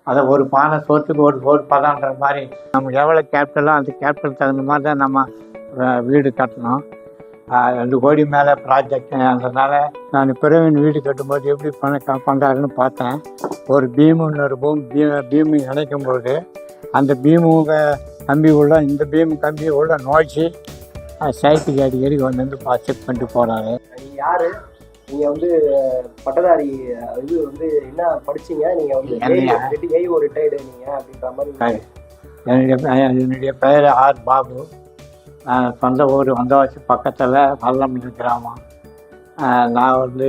அதை ஒரு பானை சோற்றுக்கு ஒரு சோறு பதம்ன்ற மாதிரி நமக்கு எவ்வளோ கேபிட்டலோ அந்த கேபிட்டல் தகுந்த மாதிரி தான் நம்ம வீடு கட்டணும். 2 கோடி மேலே ப்ராஜெக்ட். அதனால் நான் பிறவின் வீடு கட்டும்போது எப்படி பண்ணுறாருன்னு பார்த்தேன். ஒரு பீமு இன்னொரு பீமு இணைக்கும்போது அந்த பீமு கம்பி உள்ள இந்த பீமு கம்பி உள்ள நோய்ச்சி சைட்டுக்கு அடிக்கடி வந்து செக் பண்ணிட்டு போகிறாரு. யார் நீங்கள் பட்டதாரி இது என்ன படிச்சீங்க? நீங்கள் ஏஐஓ ரிட்டையர்டு நீங்கள் அப்படின்ற மாதிரி. என்னுடைய பெயர் ஆர் பாபு. சொந்த ஊர் வந்தவாசி பக்கத்தில் வல்லம்னு கிராமம். நான்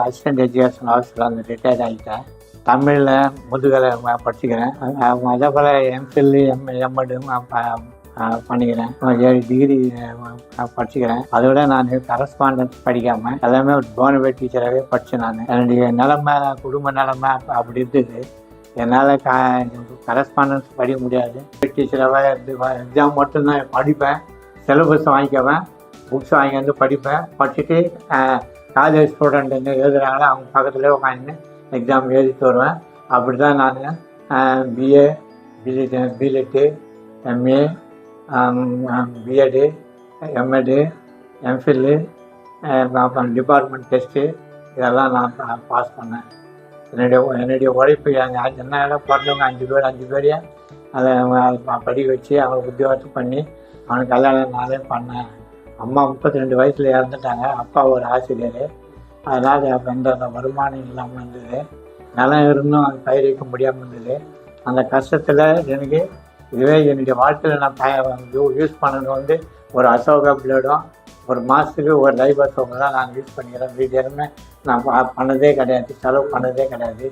அசிஸ்டன்ட் எஜுகேஷன் ஆஃபீஸில் ரிட்டையர்ட் ஆகிட்டேன். தமிழில் முதுகலை படிச்சுக்கிறேன். அதே போல் எம்ஃபில் எம்எட்டும் பண்ணிக்கிறேன். 7 டிகிரி படிச்சுக்கிறேன். அதோட நான் கரஸ்பாண்டன்ஸ் படிக்காமல் எல்லாமே ஒரு போனவேட் டீச்சராகவே படித்தேன். நான் என்னுடைய நிலைமை குடும்ப நிலைமை அப்படி இருந்தது. என்னால் கரஸ்பாண்டன்ஸ் படிக்க முடியாது. டீச்சராகவே எக்ஸாம் மட்டும்தான் படிப்பேன். சிலபஸ் வாங்கிக்குவேன், புக்ஸ் வாங்கி வந்து படிப்பேன். படிச்சுட்டு காலேஜ் ஸ்டூடெண்ட் என்ன எழுதுகிறாங்களோ அவங்க பக்கத்துலேயே உட்காந்து எக்ஸாம் எழுதிட்டு வருவேன். அப்படி தான் நான் BA, BLitt, MA, BEd, MEd, MPhil, அப்புறம் டிபார்ட்மெண்ட் டெஸ்ட்டு இதெல்லாம் நான் பாஸ் பண்ணேன். என்னுடைய உழைப்பு என்ன பிறந்தவங்க 5 பேரையே அதை படிக்க வச்சு அவங்களுக்கு உத்தியோகத்தை பண்ணி அவனுக்கு கல்யாணம் நாளே பண்ணேன். அம்மா 32 வயசில் இறந்துட்டாங்க. அப்பா ஒரு ஆசிரியர். அதனால் எந்த வருமானம் இல்லாமல் இருந்தது. நிலம் இருந்தும் அது பயிர் வைக்க முடியாமல் இருந்தது. அந்த கஷ்டத்தில் எனக்கு இதுவே என்னுடைய வாழ்க்கையில் நான் யூஸ் பண்ணது ஒரு அசோகா பிளேடும் ஒரு மாதத்துக்கு ஒரு லைஃப் அசோகா தான் நான் யூஸ் பண்ணிக்கிறேன். வீட்டிலுமே நான் பண்ணதே கிடையாது, செலவு பண்ணதே கிடையாது.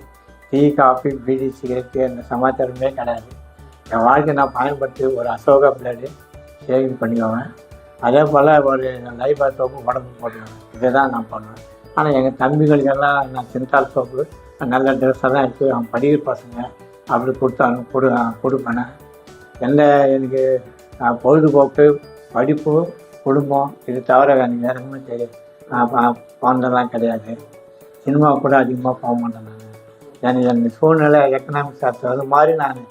டீ, காஃபி, பீடி, சிகரெட்டு இந்த சமாச்சாரமே கிடையாது. என் வாழ்க்கை நான் பயன்படுத்தி ஒரு அசோகா பிளேடு சேவிங் பண்ணிக்குவேன். அதே போல் ஒரு லைஃப் சோப்பு உடம்பு போட்டுக்குவேன். இதை தான் நான் பண்ணுவேன். ஆனால் எங்கள் தம்பிகளுக்கெல்லாம் நான் சிந்தால் சோப்பு நல்ல ட்ரெஸ்ஸெல்லாம் எடுத்து அவன் படிக்கிற பசங்க அப்படி கொடுப்பேன். எனக்கு பொழுதுபோக்கு, படிப்பு, குடும்பம் இது தவிர எனக்கு வேறு எதுவுமே தெரியும். போனதெல்லாம் கிடையாது. சினிமா கூட அதிகமாக போக மாட்டேன். நான் என் சூழ்நிலை எக்கனாமிக்ஸ் அது மாதிரி நான்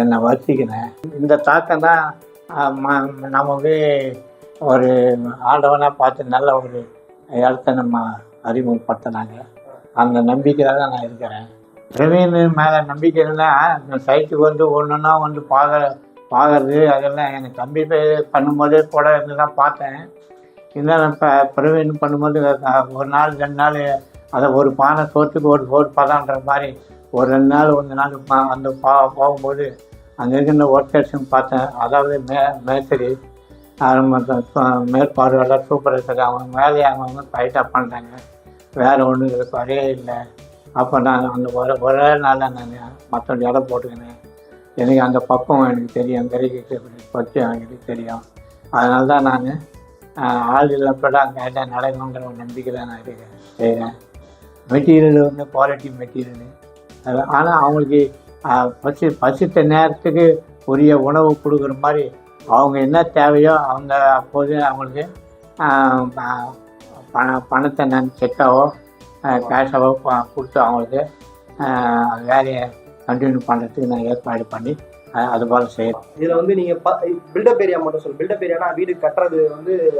என்னை வருத்திக்கிறேன். இந்த தாக்கம் தான் நமக்கு ஒரு ஆண்டவனாக பார்த்து நல்ல ஒரு இடத்த நம்ம அறிமுகப்படுத்தினாங்க. அந்த நம்பிக்கையில் தான் நான் இருக்கிறேன். பிரவீன் மேலே நம்பிக்கை இருந்தால் சைட்டுக்கு ஒன்றுன்னா பார்க்கறது அதெல்லாம் எனக்கு தம்பி பண்ணும்போதே கூட இருந்து தான் பார்த்தேன். இருந்தாலும் இப்போ பிரவீன் பண்ணும்போது ஒரு நாள் 2 நாள் அதை ஒரு பானை சோற்றுக்கு ஒரு சோறு பதம்ன்ற மாதிரி ஒரு 2 நாள் 1 நாள் அந்த போகும்போது அங்கே இருக்கிற ஒர்க்கர்ஸும் பார்த்தேன். அதாவது மேஸ்திரி மேற்பார்வையாளர் சூப்பர்வைசர் அவங்க வேலையை அவங்க ஃபைட்டாக பண்ணுறாங்க. வேறு ஒன்றும் குறையே இல்லை. அப்போ நான் அந்த ஒரே நாளில் நான் மற்றவங்க இடம் போட்டுக்கினேன். எனக்கு அந்த பக்கம் எனக்கு தெரியும், கறிக்கு பற்றி எனக்கு தெரியும். அதனால தான் நான் ஆள் இல்லப்பட அங்கே நடக்கணுன்ற ஒரு நம்பிக்கையில் நான் செய்கிறேன். Material quality material. ஆனால் அவங்களுக்கு பசித்த நேரத்துக்கு உரிய உணவு கொடுக்குற மாதிரி அவங்க என்ன தேவையோ அவங்க அப்போது அவங்களுக்கு பணத்தை நான் செக்காவோ கேஷாவோ கொடுத்து அவங்களுக்கு வேலையை கண்டினியூ பண்ணுறதுக்கு நான் ஏற்பாடு பண்ணி அது போல் செய்யணும். இதில் நீங்கள் பில்டப் ஏரியா மட்டும் பில்டப் ஏரியானா வீடு கட்டுறது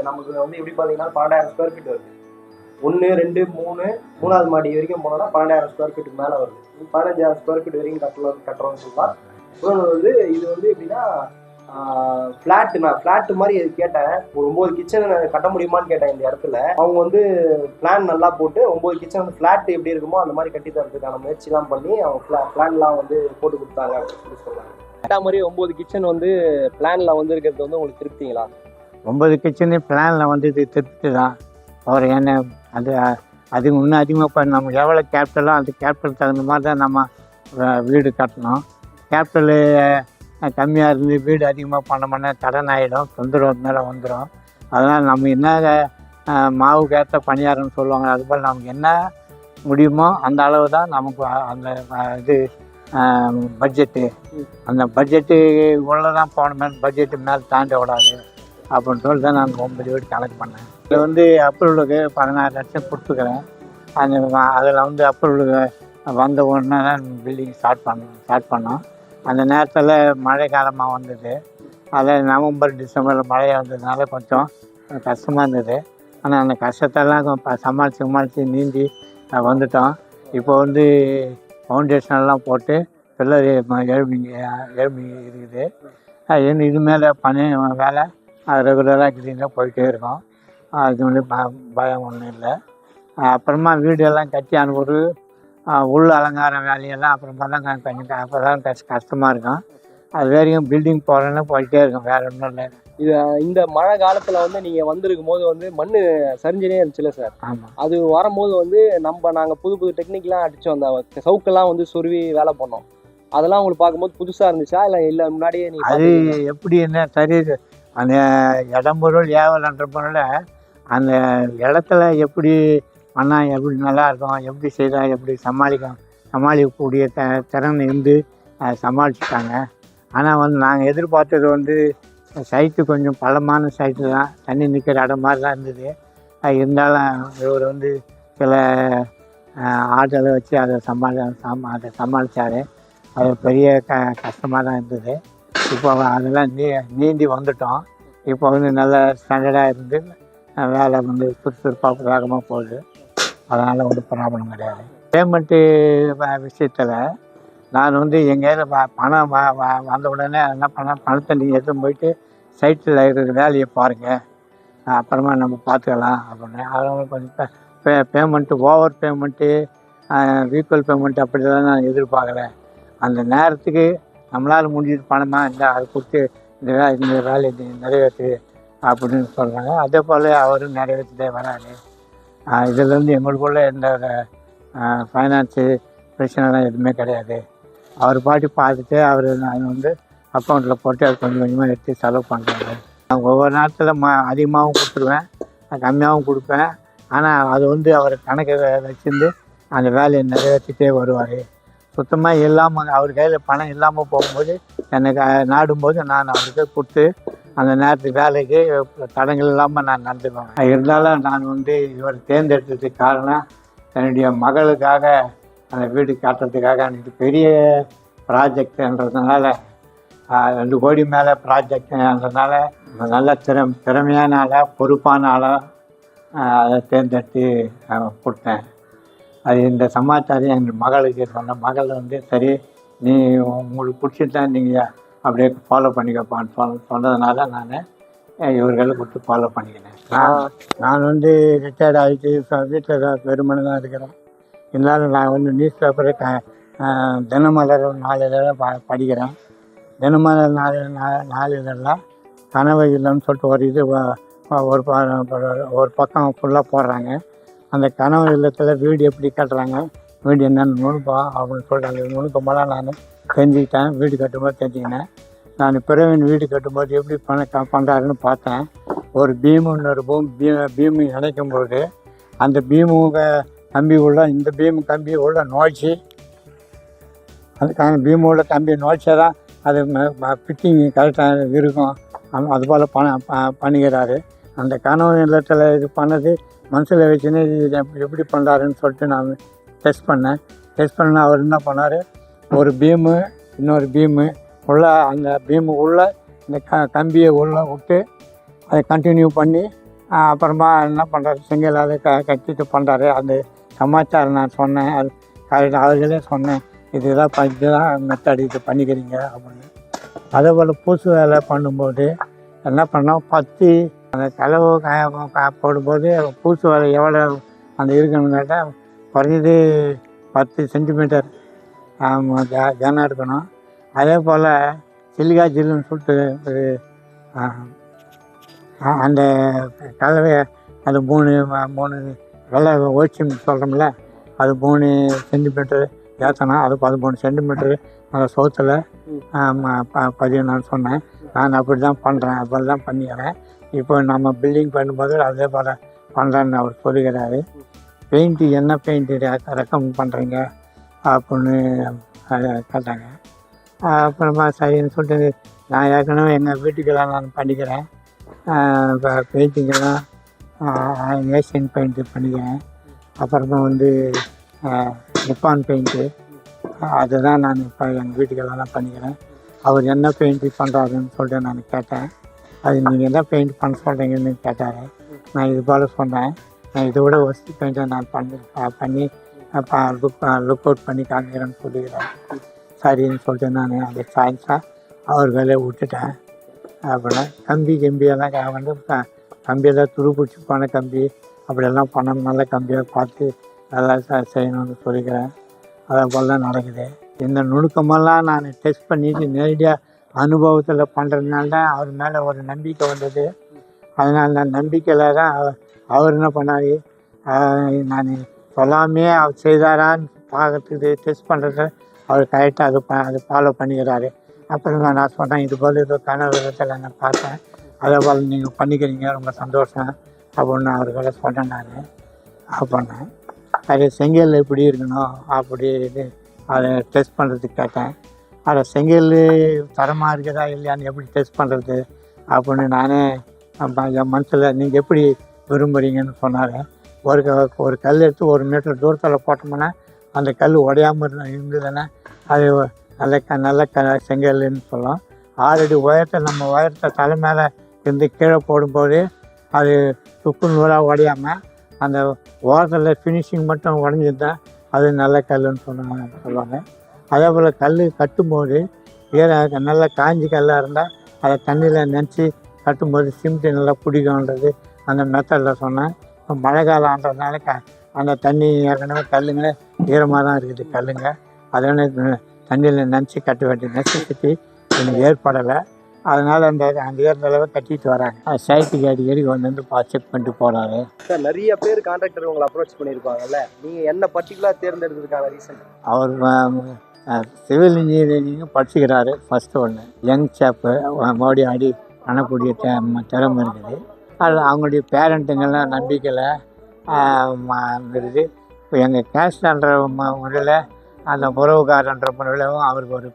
நமக்கு எப்படி பார்த்தீங்கன்னா 12,000 ஸ்கொயர் ஃபீட் வருது. 1, 2, 3 3வது மாடி வரைக்கும் போனோம்னா 12,000 ஸ்கொயர் ஃபீட்டுக்கு மேலே வருது. 15,000 ஸ்கொயர் ஃபீட் வரைக்கும் கட்டுறோம்னு சொல்லலாம். இன்னொன்று இது எப்படின்னா ஃப்ளாட்டு மாதிரி கேட்டேன். ஒரு 9 கிச்சன் கட்ட முடியுமான்னு கேட்டேன். இந்த இடத்துல அவங்க பிளான் நல்லா போட்டு 9 கிச்சன் ஃப்ளாட் எப்படி இருக்குமோ அந்த மாதிரி கட்டி தரதுக்கான முயற்சிலாம் பண்ணி அவங்க பிளான்லாம் போட்டு கொடுத்தாங்க அப்படின்னு சொல்லி சொல்கிறாங்க. கட்டா மாதிரி 9 கிச்சன் பிளானில் இருக்கிறது உங்களுக்கு திருப்திங்களா? 9 கிச்சனு பிளானில் இது திருப்தி தான். அவர் என்ன அது இன்னும் அதிகமாக நம்ம எவ்வளோ கேபிட்டலோ அந்த கேபிட்டல் தகுந்த மாதிரி தான் நம்ம வீடு கட்டணும். கேபிட்டலு கம்மியாக இருந்து வீடு அதிகமாக பண்ண கடன் ஆகிடும், தொந்தரவு மேலே வந்துடும். அதனால் நம்ம என்ன மாவுக்கு ஏற்ற பணியாரம்னு சொல்லுவாங்க, அதுபோல் நமக்கு என்ன முடியுமோ அந்த அளவு தான் நமக்கு அந்த இது பட்ஜெட்டு. அந்த பட்ஜெட்டு உள்ள தான் போகணுமே, பட்ஜெட்டு மேலே தாண்ட விடாது அப்படின்னு சொல்லி தான் நான் 9 வீடு கலெக்ட் பண்ணேன். இதில் அப்ரூவலுக்கு 16 லட்சம் கொடுத்துக்கிறேன். அதில் அப்ரூவலுக்கு வந்த உடனே தான் பில்டிங் ஸ்டார்ட் பண்ணோம். அந்த நேரத்தில் மழை காலமாக வந்தது. அதில் நவம்பர் டிசம்பரில் மழை வந்ததுனால கொஞ்சம் கஷ்டமாக இருந்தது. ஆனால் அந்த கஷ்டத்தெல்லாம் சமாளித்து நீந்தி வந்துட்டோம். இப்போ வந்து ஃபவுண்டேஷன்லாம் போட்டு பில்லர் எழுப்பி இருக்குது. இது மேலே வேலை ரெகுலராக கிளீனாக போயிட்டே இருக்கோம். அது வந்து பயம் ஒன்றும் இல்லை. அப்புறமா வீடெல்லாம் கட்டி அனுப்புறது உள் அலங்கார வேலையெல்லாம் அப்புறமா தான் கொஞ்சம் அப்போ தான் கஷ்டமாக இருக்கும். அது வரைக்கும் பில்டிங் போகிறேன்னா போயிட்டே இருக்கும், வேறு ஒன்றும் இல்லை. இந்த மழை காலத்தில் வந்து நீங்கள் வந்திருக்கும் போது வந்து மண் சரிஞ்சினே இருந்துச்சுல்ல சார்? ஆமாம். அது வரும்போது வந்து நாங்கள் புது டெக்னிக்லாம் அடித்தோம். அந்த சவுக்கெல்லாம் வந்து சொருவி வேலை பண்ணோம். அதெல்லாம் உங்களுக்கு பார்க்கும்போது புதுசாக இருந்துச்சா இல்லை முன்னாடியே நீங்கள்? அது எப்படி என்ன சரி, அந்த இடம் பொருள் ஏவலன்ற பொருள் அந்த இடத்துல எப்படி பண்ணால் எப்படி நல்லாயிருக்கும், எப்படி செய்தால் எப்படி சமாளிக்கக்கூடிய திறன் இருந்து சமாளிச்சுட்டாங்க. ஆனால் வந்து நாங்கள் எதிர்பார்த்தது வந்து சைட்டு கொஞ்சம் பள்ளமான சைட்டு தான், தண்ணி நிற்கிற இடம் மாதிரி தான் இருந்தது. இருந்தாலும் இவர் வந்து சில ஆட்களை வச்சு அதை சமாளித்தார். அது பெரிய கஷ்டமாக தான் இருந்தது. இப்போ அதெல்லாம் நீந்தி வந்துட்டோம். இப்போ வந்து நல்ல ஸ்டாண்டர்டாக இருந்து வேலை வந்து சுறுசுறுப்பாக வேகமாக போகுது. அதனால் ஒன்றும் ப்ராப்ளம் கிடையாது. பேமெண்ட்டு விஷயத்தில் நான் வந்து எங்கேயாவது பணம் வந்த உடனே என்ன பண்ணேன், பணத்தை நீங்கள் எடுத்துன்னு போயிட்டு சைட்டில் இருக்கிற வேலையை பாருங்கள், அப்புறமா நம்ம பார்த்துக்கலாம் அப்படின்னு. அதனால் கொஞ்சம் payment over payment equal payment அப்படிலாம் நான் எதிர்பார்க்கல. அந்த நேரத்துக்கு நம்மளால் முடிஞ்சது பணமாக இருந்தால் அதை கொடுத்து இந்த வேலையை நிறைவேற்று அப்படின்னு சொல்கிறாங்க. அதே போல் அவரும் நிறைவேற்றிட்டே வராரு. இதிலேருந்து எங்களுக்குள்ள எந்த ஃபைனான்ஸு பிரச்சனைலாம் எதுவுமே கிடையாது. அவர் பாட்டி பார்த்துட்டு அவர் நான் வந்து அக்கௌண்ட்டில் போட்டு அது கொஞ்சம் கொஞ்சமாக எடுத்து செலவு பண்ணுறாங்க. நான் ஒவ்வொரு நேரத்தில் அதிகமாகவும் கொடுத்துருவேன், கம்மியாகவும் கொடுப்பேன். ஆனால் அது வந்து அவர் கணக்கை வச்சுருந்து அந்த வேலையை நிறைவேற்றிட்டே வருவார். சுத்தமாக இல்லாமல் அவர் கையில் பணம் இல்லாமல் போகும்போது எனக்கு நாடும்போது நான் அவருக்கு கொடுத்து அந்த நேரத்துக்கு வேலைக்கு தடங்கள் இல்லாமல் நான் நடந்துக்குவேன். இருந்தாலும் நான் வந்து இவர் தேர்ந்தெடுத்ததுக்கு காரணம் என்னுடைய மகளுக்காக அந்த வீடு காட்டுறதுக்காக. எனக்கு பெரிய ப்ராஜெக்ட்ன்றதுனால 2 கோடி மேலே ப்ராஜெக்ட்ன்றதுனால நல்ல திறமையான ஆளாக பொறுப்பான ஆளாக அதை தேர்ந்தெடுத்து கொடுத்தேன். அது இந்த சமாச்சாரம் எங்கள் மகளுக்கு சொன்ன. மகள் வந்து சரி நீ உங்களுக்கு பிடிச்சிட்டா நீங்கள் அப்படியே ஃபாலோ பண்ணிக்கப்பான்னு சொன்னதுனால நான் இவர்களை கொடுத்து ஃபாலோ பண்ணிக்கினேன். நான் வந்து ரிட்டையர்ட் ஆகிட்டு வீட்டில் வெறுமனே தான் இருக்கிறேன். இருந்தாலும் நான் வந்து நியூஸ் பேப்பரு தினமலர் 4 இதழை படிக்கிறேன். தினமலர் 4 இதழில் கனவு இல்லைன்னு சொல்லிட்டு ஒரு இது ஒரு பக்கம் ஃபுல்லாக போடுறாங்க. அந்த கனவு இல்லத்தில் வீடு எப்படி கட்டுறாங்க, வீடு என்னென்ன நுணுக்கம் அப்படின்னு சொல்லிட்டு அந்த நுணுக்கமெல்லாம் நான் தெரிஞ்சுக்கிட்டேன். வீடு கட்டும்போது தெரிஞ்சுக்கினேன். நான் பிறவின் வீடு கட்டும்போது எப்படி பண்ணுறாருன்னு பார்த்தேன். ஒரு பீமு இன்னொரு பீமு இணைக்கும்போது அந்த பீமு கம்பி உள்ள இந்த பீமு கம்பி உள்ள நுழைச்சி அதுக்கான பீமு உள்ள கம்பி நுழைச்சா தான் அது ஃபிட்டிங் கரெக்டாக இருக்கும். அதுபோல் பண்ணிக்கிறாரு. அந்த கனவு இல்லத்தில் இது பண்ணது மனசில் வச்சுன்னு இது எப்படி பண்ணுறாருன்னு சொல்லிட்டு நான் டெஸ்ட் பண்ணேன். அவர் என்ன பண்ணார், ஒரு பீமு இன்னொரு பீமு உள்ள அந்த பீமு உள்ள இந்த கம்பியை உள்ளே விட்டு அதை கண்டினியூ பண்ணி அப்புறமா என்ன பண்ணுறாரு, செங்கல் அதை கட்டிட்டு பண்ணுறாரு. அந்த சமாச்சாரம் நான் சொன்னேன். அது கரெக்டாக அவர்களே சொன்னேன், இதுதான் மெத்தட், இது பண்ணிக்கிறீங்க அப்படின்னு. அதே போல் பூசு வேலை பண்ணும்போது என்ன பண்ணோம், பத்தி அந்த கலவு போடும்போது பூசு வேலை எவ்வளோ அந்த இருக்கணும்னு கேட்டால் குறைஞ்சது 10 சென்டிமீட்டர் கனம் இருக்கணும். அதே போல் சிலிகா ஜில்லுன்னு சொல்லிட்டு அந்த கலவையை அது 3 வெள்ளை ஓய்ச்சி சொல்கிறோம்ல, அது 3 சென்டிமீட்டர் ஏற்றணும். அது 13 சென்டிமீட்டர் அந்த சோத்தில் பதியணும்னு சொன்னேன். நான் அப்படி தான் பண்ணுறேன், அப்படி தான் பண்ணிக்கிறேன். இப்போ நம்ம பில்டிங் பண்ணும்போது அதே போல் பண்ணுறேன்னு அவர் சொல்லிக்கிறாரு. பெயிண்ட்டு என்ன பெயிண்ட்டு ரெக்கமெண்ட் பண்ணுறீங்க அப்படின்னு கேட்டாங்க. அப்புறமா சரின்னு சொல்லிட்டு நான் ஏற்கனவே எங்கள் வீட்டுக்கெல்லாம் நான் பண்ணிக்கிறேன். பெயிண்டிங்கெல்லாம் ஏசியன் பெயிண்ட்டு பண்ணிக்கிறேன். அப்புறமா வந்து நிப்பான் பெயிண்ட்டு. அதுதான் நான் இப்போ எங்கள் வீட்டுக்கெல்லாம் பண்ணிக்கிறேன். அவர் என்ன பெயிண்ட் பண்ணுறாருன்னு சொல்லிட்டு நான் கேட்டேன். அது நீங்கள் என்ன பெயிண்ட் பண்ண சொல்கிறீங்கன்னு கேட்டார். நான் இது போல் சொன்னேன், நான் இதை விட ஒஸ்ட் பெயிண்ட்டை நான் பண்ணி லுக் அவுட் பண்ணி காமிக்கிறேன்னு சொல்லிக்கிறேன். சரின்னு சொல்லிட்டு நான் அந்த சாய்ஸாக அவர் வேலையை விட்டுட்டேன். அப்படின்னா கம்பியெல்லாம் வந்து கம்பியெல்லாம் துருப்பிடிச்சி போன கம்பி அப்படியெல்லாம் பண்ணணும், நல்ல கம்பியாக பார்த்து நல்லா செய்யணும்னு சொல்லிக்கிறேன். அதை போல் தான் நடக்குது. இந்த நுணுக்கமெல்லாம் நான் டெஸ்ட் பண்ணிட்டு நேரடியாக அனுபவத்தில் பண்ணுறதுனால தான் அவர் மேலே ஒரு நம்பிக்கை வந்தது. அதனால் நான் நம்பிக்கையில் தான் அவர் என்ன பண்ணார், நான் சொல்லாமே அவர் செய்தாரான்னு பார்க்கறதுக்கு டெஸ்ட் பண்ணுறது அவர் கரெக்டாக அதை ஃபாலோ பண்ணிக்கிறாரு. அப்புறம் நான் சொன்னேன், இது போல் ஏதோ கனவு விதத்தில் நான் பார்த்தேன், அதே போல் நீங்கள் பண்ணிக்கிறீங்க, ரொம்ப சந்தோஷம் அப்படின்னு அவர்களை சொன்னேன். நான் அப்படின்னேன். அது செங்கல் எப்படி இருக்கணும் அப்படி இது அதை டெஸ்ட் பண்ணுறதுக்கு கேட்டேன். அதை செங்கல் தரமாக இருக்குதா இல்லையான்னு எப்படி டெஸ்ட் பண்ணுறது அப்படின்னு நானே என் மனசில் நீங்கள் எப்படி விரும்புகிறீங்கன்னு சொன்னார். ஒரு கல் எடுத்து 1 மீட்டர் தூரத்தில் போட்டோம்னா அந்த கல் உடையாமல் இருந்ததுன்னா அது நல்ல செங்கல்னு சொல்லலாம். 6 அடி உயரத்தை நம்ம உயரத்தை தலை மேலே இருந்து கீழே போடும்போது அது துக்கு நூறாக உடையாமல் அந்த ஓரத்தில் ஃபினிஷிங் மட்டும் உடஞ்சிருந்தால் அது நல்ல கல்லுன்னு சொல்லுவாங்க. அதே போல் கல் கட்டும்போது நல்லா காஞ்சி கல்லாக இருந்தால் அதை தண்ணியில் நினச்சி கட்டும்போது சிமெண்ட்டு நல்லா பிடிக்கும்ன்றது அந்த மெத்தடில் சொன்னேன். இப்போ மழை காலம்ன்றதுனால அந்த தண்ணி ஏற்கனவே கல்லுங்க ஈரமாக தான் இருக்குது கல்லுங்க. அதனால் தண்ணியில் நினச்சி கட்ட வேண்டிய நெசசிட்டி எனக்கு ஏற்படலை. அதனால் அந்த ஈரந்தளவை கட்டிட்டு வராங்க. சைட்டுக்கு அடிக்கடி வந்து செக் பண்ணிட்டு போகிறாரு. சார் நிறைய பேர் கான்ட்ராக்டர் உங்களை அப்ரோச் பண்ணியிருப்பாங்கல்ல, நீங்கள் என்ன பர்டிகுலராக தேர்ந்தெடுத்ததுக்கான ரீசன்? அவர் சிவில் இன்ஜினியரிங்கும் படிச்சுக்கிறாரு. ஃபஸ்ட்டு ஒன்று யங் சேப்பு மோடி ஆடி பண்ணக்கூடிய திறமை இருக்குது. அது அவங்களுடைய பேரண்ட்டுங்கெல்லாம் நம்பிக்கையில் இருக்குது. இப்போ எங்கள் கேஸ்ட்ன்ற முறையில் அந்த உறவுக்காரன்ற முறையிலும் அவருக்கு ஒரு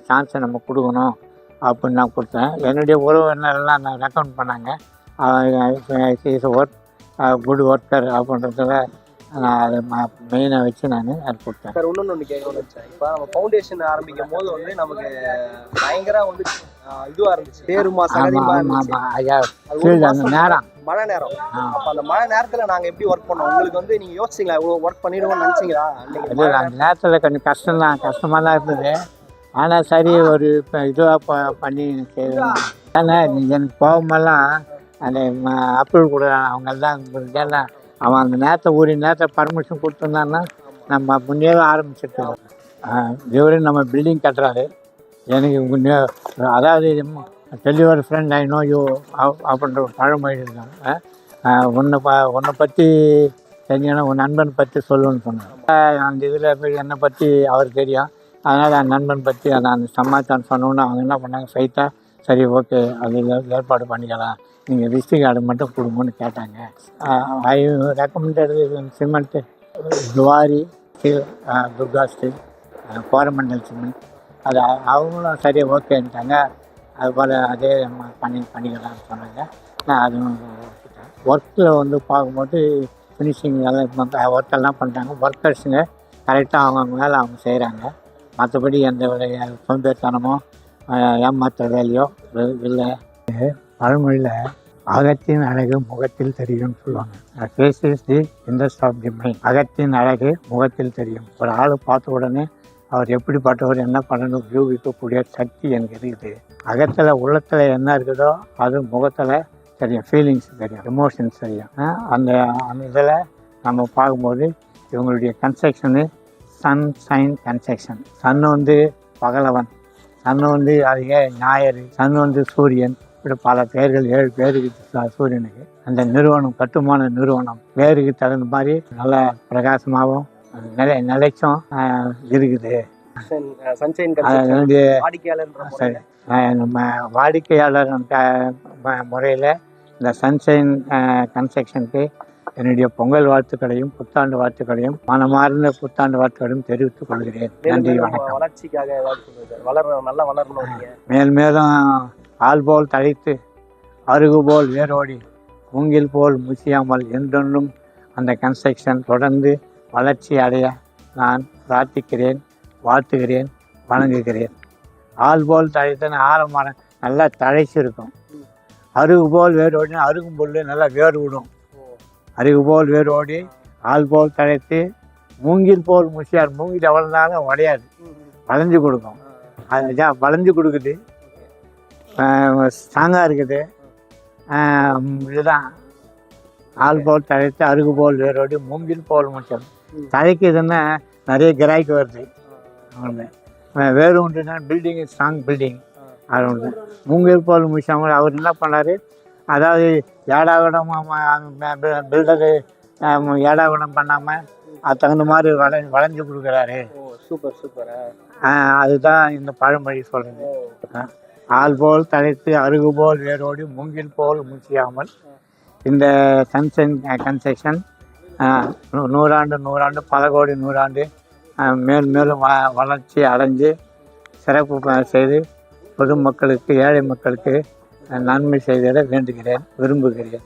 சான்ஸை நம்ம கொடுக்கணும் அப்படின்னு நான் கொடுத்தேன். என்னுடைய உறவினரெல்லாம் நான் ரெக்கமெண்ட் பண்ணாங்க. இஸ் ஒர்க் குட் ஒர்க்கர் அப்படின்றதுல நான் அதை மெயினாக வச்சு நான் அது கொடுத்தேன். சார் இன்னொன்று கேட்கணும்னு வச்சேன். இப்போ நம்ம ஃபவுண்டேஷன் ஆரம்பிக்கும் போது வந்து நமக்கு பயங்கர வந்து இதுவாக இருந்துச்சு, தேருமா அந்த நேரம் மழை நேரம். அப்போ அந்த மழை நேரத்தில் நாங்கள் எப்படி ஒர்க் பண்ணோம்? உங்களுக்கு வந்து நீங்கள் யோசிச்சிங்களா இவ்வளோ ஒர்க் பண்ணிடுவோம்னு நினச்சிங்களா? இல்லை, அந்த நேரத்தில் கொஞ்சம் கஷ்டமாக தான் இருந்தது. ஆனால் சரி ஒரு இதுவாக பண்ணி செய்வேன். ஏன்னா எனக்கு போகும்போதெல்லாம் அந்த அப்ரூவல் கூட அவங்கெல்லாம் அவன் அந்த நேரத்தை பர்மிஷன் கொடுத்துருந்தான்னா நம்ம முன்னேவே ஆரம்பிச்சிருக்கோம். இவரு நம்ம பில்டிங் கட்டுறாரு. எனக்கு அதாவது delivery friend I know you அப்படின்ற ஒரு பழமொழி இருக்காங்க. உன்னை பற்றி தெரிஞ்சோன்னா உன் நண்பன் பற்றி சொல்லுன்னு சொன்னாங்க. அந்த இதில் என்னை பற்றி அவர் தெரியும். அதனால் அந்த நண்பன் பற்றி நான் சமாச்சாரம் சொன்னோன்னு அவங்க என்ன பண்ணாங்க, ஃபைட்டாக சரி ஓகே அது ஏற்பாடு பண்ணிக்கலாம், நீங்கள் விசிட்டிங் கார்டு மட்டும் கொடுங்கன்னு கேட்டாங்க. ஐ ரெக்கமெண்டட் சிமெண்ட்டு துவாரி steel, Durga steel, Coromandel cement. அது அவங்களும் சரி ஓகேன்ட்டாங்க. அதுபோல் அதே பண்ணிக்கலாம்னு சொன்னாங்க. நான் அதுவும் ஒர்க்கில் வந்து பார்க்கும்போது ஃபினிஷிங் எல்லாம் ஒர்க்கெல்லாம் பண்ணுறாங்க. ஒர்க்கர்ஸுங்க கரெக்டாக அவங்க வேலை அவங்க செய்கிறாங்க. மற்றபடி எந்த சோம்பேறித்தனமோ ஏமாற்ற வேலையோ இல்லை. பழமொழியில் அகத்தின் அழகு முகத்தில் தெரியும்னு சொல்லுவாங்க. Face is the index of the mind. அகத்தின் அழகு முகத்தில் தெரியும். ஒரு ஆள் பார்த்த உடனே அவர் எப்படிப்பட்டவர் என்ன பண்ணணும் யூகிக்கக்கூடிய சக்தி எனக்கு இருக்குது. அகத்தில் உள்ளத்தில் என்ன இருக்குதோ அது முகத்தில் தெரியும், ஃபீலிங்ஸ் தெரியும், எமோஷன்ஸ் தெரியும். அந்த இதில் நம்ம பார்க்கும்போது இவங்களுடைய கன்ஸ்ட்ரக்ஷனு சன்ஷைன் கன்ஸ்ட்ரக்ஷன். சன் வந்து பகலவன், சன் வந்து அதுக்கே ஞாயிறு, சன் வந்து சூரியன். இப்படி பல பேர்கள் 7 பேருக்கு சூரியனுக்கு. அந்த நிறுவனம் கட்டுமான நிறுவனம் பேருக்கு தகுந்த மாதிரி நல்ல பிரகாசமாகவும் நிலைச்சும் இருக்குது. நம்ம வாடிக்கையாளர் முறையில் இந்த சன்ஷைன் கன்ஸ்ட்ரக்ஷனுக்கு என்னுடைய பொங்கல் வாழ்த்துக்களையும் புத்தாண்டு வாழ்த்துக்களையும் மனமார்ந்த புத்தாண்டு வாழ்த்துக்களையும் தெரிவித்துக் கொள்கிறேன். நன்றி, வணக்கம். வளர்ச்சிக்காக நல்லா வளரணும். மேல்மேலும் ஆள் போல் தழைத்து அருகு போல் வேரோடி மூங்கில் போல் முசியாமல் என்றொன்றும் அந்த கன்ஸ்ட்ரக்ஷன் தொடர்ந்து வளர்ச்சி அடைய நான் பிரார்த்திக்கிறேன், வாழ்த்துகிறேன், வணங்குகிறேன். ஆள் போல் தழைத்தன ஆலமரம் நல்லா தழைச்சிருக்கும். அருகு போல் வேரோடி அருகும் புல் நல்லா வேர் விடும். அருகு போல் வேரோடி ஆள் போல் தழைத்து மூங்கில் போல் முசியார். மூங்கில் எவ்வளோனாலும் உடையாது, வளைஞ்சு கொடுக்கும். அதுதான் வளைஞ்சு கொடுக்குது, ஸ்ட்ராங்காக இருக்குது. இதுதான் ஆள் போல் தழைத்து அருகு போல் வேரோடி மூங்கில் போல் முசியார். தழைக்குதுன்னா நிறைய கிராய்க்கு வருது. வேறு ஒன்றுனா பில்டிங், ஸ்ட்ராங் பில்டிங். அது ஒன்று மூங்கில் போல் முசியாமல் அவர் என்ன பண்ணார், அதாவது பில்டரு ஏடாகுடம் பண்ணாமல் அது தகுந்த மாதிரி வளைஞ்சு கொடுக்குறாரு. Super super. அதுதான் இந்த பழமொழி சொல்கிறது. ஆள் போல் தழைத்து அருகு போல் வேரோடி மூங்கில் போல் முசியாமல். இந்த கன்ஸ்ட்ரக்ஷன் 100 ஆண்டு பல கோடி 100 ஆண்டு மேலும் வளர்ச்சி அடைஞ்சு சிறப்பு செய்து பொதுமக்களுக்கு, ஏழை மக்களுக்கு நன்மை செய்திட வேண்டுகிறேன், விரும்புகிறேன்.